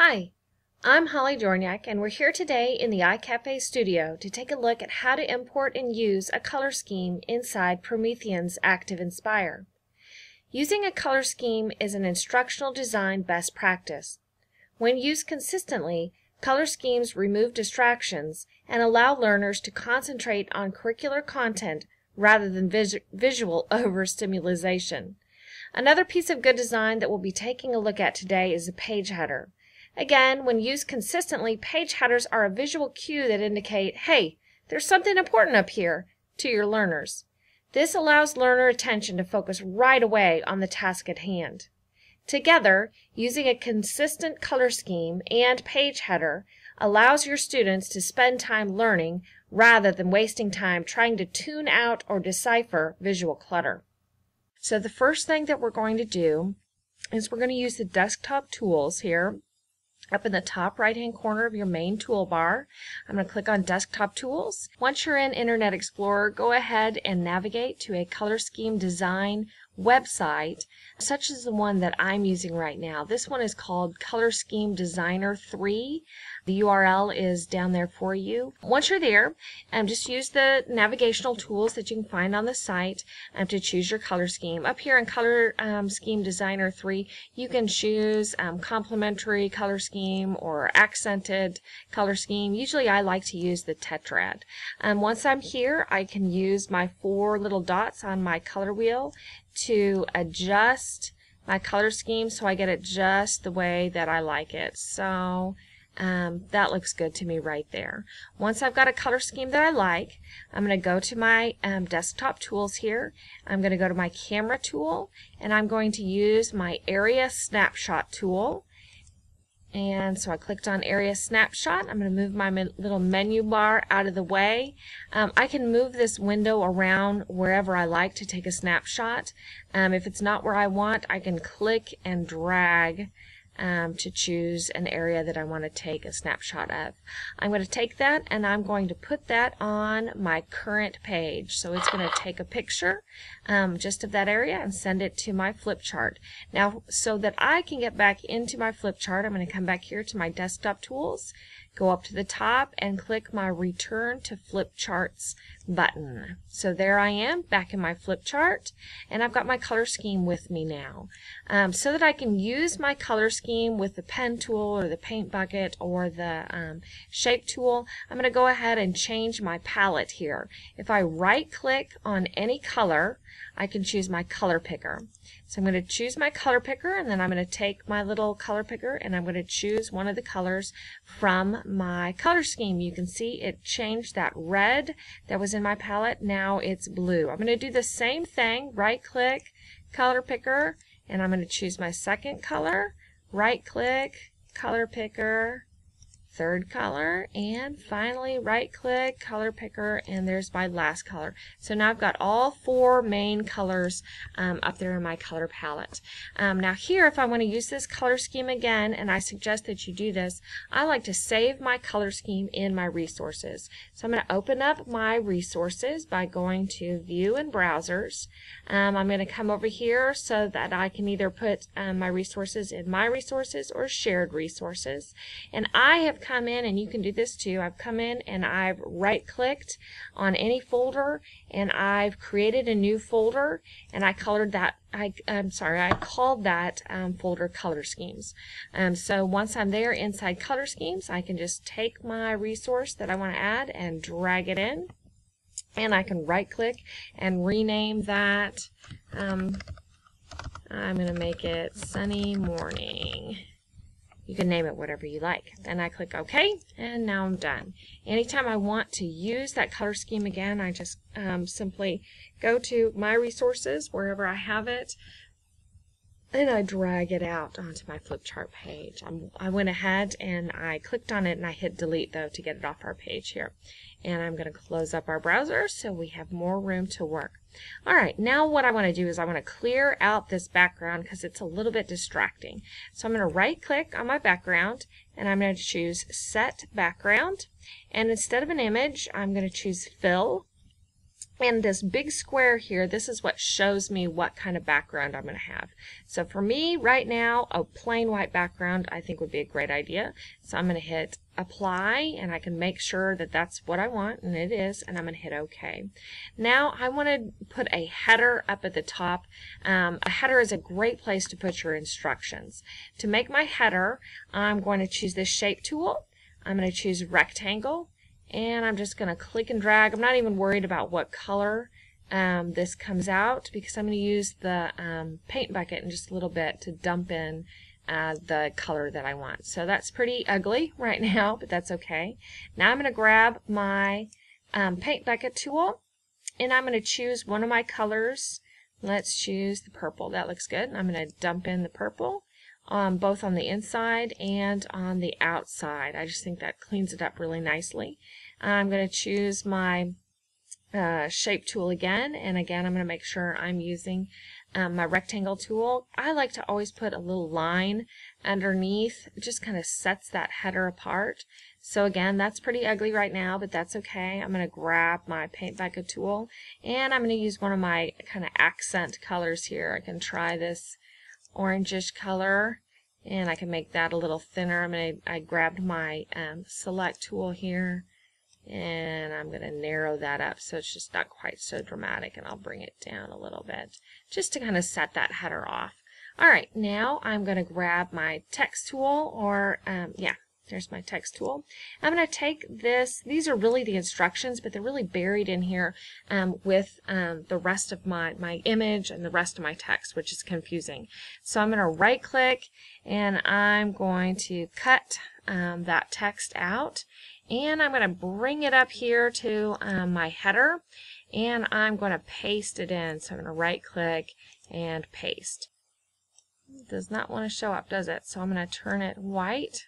Hi, I'm Holly Dorniak, and we're here today in the iCafe studio to take a look at how to import and use a color scheme inside Promethean's ActivInspire. Using a color scheme is an instructional design best practice. When used consistently, color schemes remove distractions and allow learners to concentrate on curricular content rather than visual overstimulation. Another piece of good design that we'll be taking a look at today is a page header. Again, when used consistently, page headers are a visual cue that indicate, hey, there's something important up here to your learners. This allows learner attention to focus right away on the task at hand. Together, using a consistent color scheme and page header allows your students to spend time learning rather than wasting time trying to tune out or decipher visual clutter. So the first thing that we're going to do is we're going to use the desktop tools here. Up in the top right-hand corner of your main toolbar, I'm going to click on Desktop Tools. Once you're in Internet Explorer, go ahead and navigate to a color scheme design website, such as the one that I'm using right now. This one is called Color Scheme Designer 3. The URL is down there for you. Once you're there, just use the navigational tools that you can find on the site to choose your color scheme. Up here in Color Scheme Designer 3, you can choose complementary color scheme or accented color scheme. Usually I like to use the tetrad. Once I'm here, I can use my 4 little dots on my color wheel to adjust my color scheme so I get it just the way that I like it. So that looks good to me right there. Once I've got a color scheme that I like, I'm going to go to my desktop tools here. I'm going to go to my camera tool, and I'm going to use my area snapshot tool. And so I clicked on Area Snapshot. I'm going to move my little menu bar out of the way. I can move this window around wherever I like to take a snapshot. If it's not where I want, I can click and drag to choose an area that I want to take a snapshot of. I'm going to take that and I'm going to put that on my current page. So it's going to take a picture just of that area and send it to my flip chart. Now, so that I can get back into my flip chart, I'm going to come back here to my desktop tools, go up to the top and click my Return to Flip Charts button. So there I am back in my flip chart, and I've got my color scheme with me now. So that I can use my color scheme with the pen tool or the paint bucket or the shape tool, I'm going to go ahead and change my palette here. If I right click on any color, I can choose my color picker. So I'm going to choose my color picker, and then I'm going to take my little color picker and I'm going to choose one of the colors from my color scheme. You can see it changed that red that was in my palette. Now it's blue. I'm going to do the same thing, right click, color picker, and I'm going to choose my second color, right click, color picker, third color, and finally right click, color picker, and there's my last color. So now I've got all 4 main colors up there in my color palette. Now here, if I want to use this color scheme again, and I suggest that you do this, I like to save my color scheme in my resources. So I'm going to open up my resources by going to View and Browsers. I'm going to come over here so that I can either put my resources in My Resources or Shared Resources. And I have come in, and you can do this too, I've come in and I've right clicked on any folder and I've created a new folder, and I colored that, I called that folder Color Schemes. So once I'm there inside Color Schemes, I can just take my resource that I want to add and drag it in, and I can right click and rename that. I'm going to make it Sunny Morning. You can name it whatever you like. Then I click OK, and now I'm done. Anytime I want to use that color scheme again, I just simply go to My Resources, wherever I have it, and I drag it out onto my flip chart page. I went ahead and I clicked on it, and I hit delete though to get it off our page here. And I'm going to close up our browser so we have more room to work. Alright, now what I want to do is I want to clear out this background because it's a little bit distracting. So I'm going to right click on my background, and I'm going to choose Set Background, and instead of an image I'm going to choose Fill, And this big square here, this is what shows me what kind of background I'm going to have. So for me right now, a plain white background I think would be a great idea. So I'm going to hit apply, and I can make sure that that's what I want, and it is, and I'm going to hit OK. Now I want to put a header up at the top. A header is a great place to put your instructions. To make my header, I'm going to choose this shape tool. I'm going to choose rectangle. And I'm just going to click and drag. I'm not even worried about what color this comes out, because I'm going to use the paint bucket in just a little bit to dump in the color that I want. So that's pretty ugly right now, but that's okay. Now I'm going to grab my paint bucket tool, and I'm going to choose one of my colors. Let's choose the purple. That looks good. I'm going to dump in the purple. Both on the inside and on the outside. I just think that cleans it up really nicely. I'm going to choose my shape tool again, and again I'm going to make sure I'm using my rectangle tool. I like to always put a little line underneath. It just kind of sets that header apart. So again, that's pretty ugly right now, but that's okay. I'm going to grab my paint bucket tool, and I'm going to use one of my kind of accent colors here. I can try this orangish color, and I can make that a little thinner. I grabbed my select tool here, and I'm going to narrow that up so it's just not quite so dramatic, and I'll bring it down a little bit just to kind of set that header off. Alright, now I'm going to grab my text tool, or yeah, there's my text tool. I'm going to take this. These are really the instructions, but they're really buried in here with the rest of my image and the rest of my text, which is confusing. So I'm going to right click, and I'm going to cut that text out, and I'm going to bring it up here to my header, and I'm going to paste it in. So I'm going to right click and paste. It does not want to show up, does it? So I'm going to turn it white,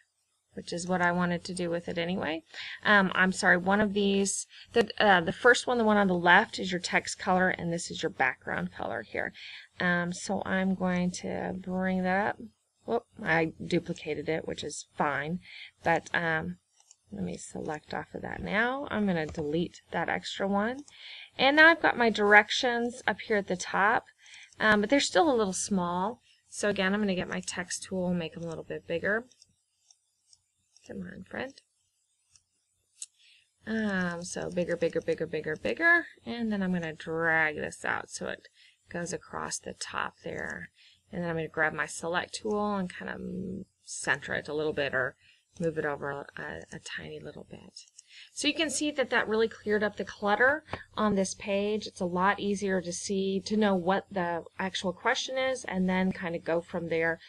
which is what I wanted to do with it anyway. I'm sorry, one of these, the first one, the one on the left, is your text color, and this is your background color here. So I'm going to bring that up. Whoop, I duplicated it, which is fine, but let me select off of that now. I'm going to delete that extra one. And now I've got my directions up here at the top, but they're still a little small. So again, I'm going to get my text tool and make them a little bit bigger. Come on, friend. So bigger, bigger, bigger, bigger, bigger. And then I'm going to drag this out so it goes across the top there. And then I'm going to grab my select tool and kind of center it a little bit, or move it over a tiny little bit. So you can see that that really cleared up the clutter on this page. It's a lot easier to see, to know what the actual question is, and then kind of go from there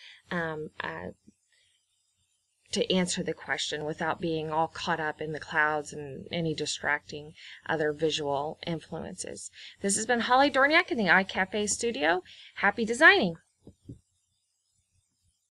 to answer the question without being all caught up in the clouds and any distracting other visual influences. This has been Holly Dorniak in the iCafe studio. Happy designing!